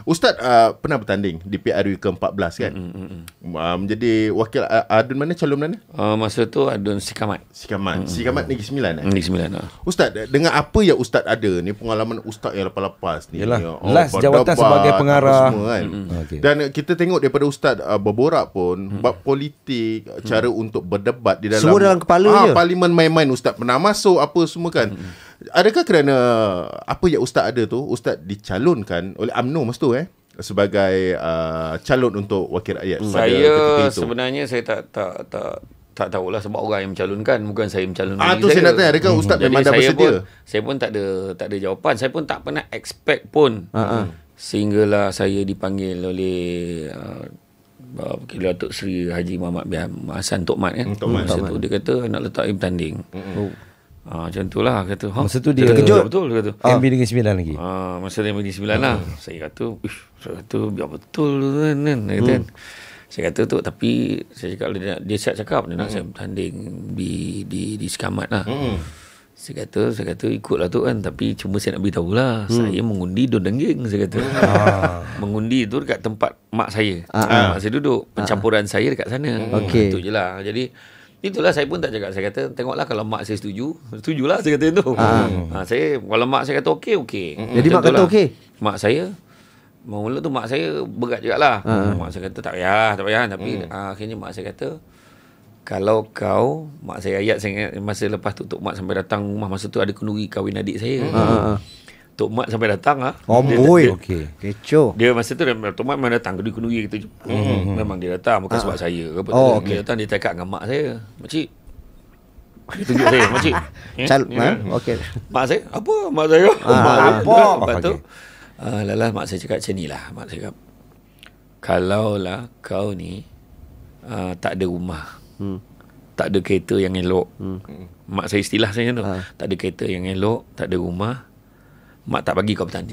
Ustaz pernah bertanding di PRU ke-14 kan? Menjadi wakil adun mana, calon mana? Masa tu adun Sikamat. Sikamat Negeri Sembilan Negeri Sembilan. Ustaz, dengan apa yang Ustaz ada ni, pengalaman Ustaz yang lepas-lepas ni. Yalah, last jawatan sebagai pengarah. Semua, kan? Dan kita tengok daripada Ustaz berborak pun, bab politik, cara untuk berdebat di dalam semua dalam kepala je. Parlimen main-main Ustaz pernah masuk apa semua kan. Adakah kerana apa yang Ustaz ada tu, Ustaz dicalonkan oleh UMNO masa tu sebagai calon untuk wakil rakyat? Saya sebenarnya saya tak tahulah sebab orang yang mencalonkan, bukan saya mencalonkan. Tu saya nak tanya, adakah Ustaz memang dah bersedia? Saya pun tak ada jawapan. Saya pun tak pernah expect pun. Sehinggalah saya dipanggil oleh Wakil Datuk Seri Haji Muhammad bin Hassan Tok Mat kan. Masa tu dia kata nak letak bertanding. Macam tu lah kata. Masa tu dia terkejut betul dia kata. MB Negeri Sembilan lagi. Masa dia MB Negeri Sembilan lah. Saya kata biar betul kan. Saya kata tu, tapi saya cakap dia siap cakap dia nak saya bertanding di Sikamat lah. Saya kata ikutlah tu kan, tapi cuma saya nak beritahu lah, saya mengundi RM2, saya kata. Mengundi tu dekat tempat mak saya. Mak saya duduk, pencampuran saya dekat sana. Itu je lah. Jadi itulah, saya pun tak cakap. Saya kata tengoklah kalau mak saya setujulah saya kata tu. Saya kalau mak saya kata okey. Jadi mak kata okey. Mak saya mula tu mak saya berat jugalah. Mak saya kata tak payah. Tapi akhirnya mak saya kata, kalau kau, mak saya ayat, saya ingat masa lepas tu Tok Mat sampai datang rumah, masa tu ada kenduri kahwin adik saya. Tok Mat sampai datang okey. Kecoh. Dia masa tu Tok Mat memang datang kenduri kita. Memang dia datang, bukan sebab saya ke apa. Dia datang, dia cakap dengan mak saya, "Makcik." Dia tunjuk saya, "Makcik." Okey. Mak saya, "Apa?" Mak saya. Apa? Lepas tu Lala, mak saya cakap macam ni lah. Mak saya cakap, kalau lah kau ni tak ada rumah, tak ada kereta yang elok. Mak saya istilah saya tu, tak ada kereta yang elok, tak ada rumah, mak tak bagi kau bertanding.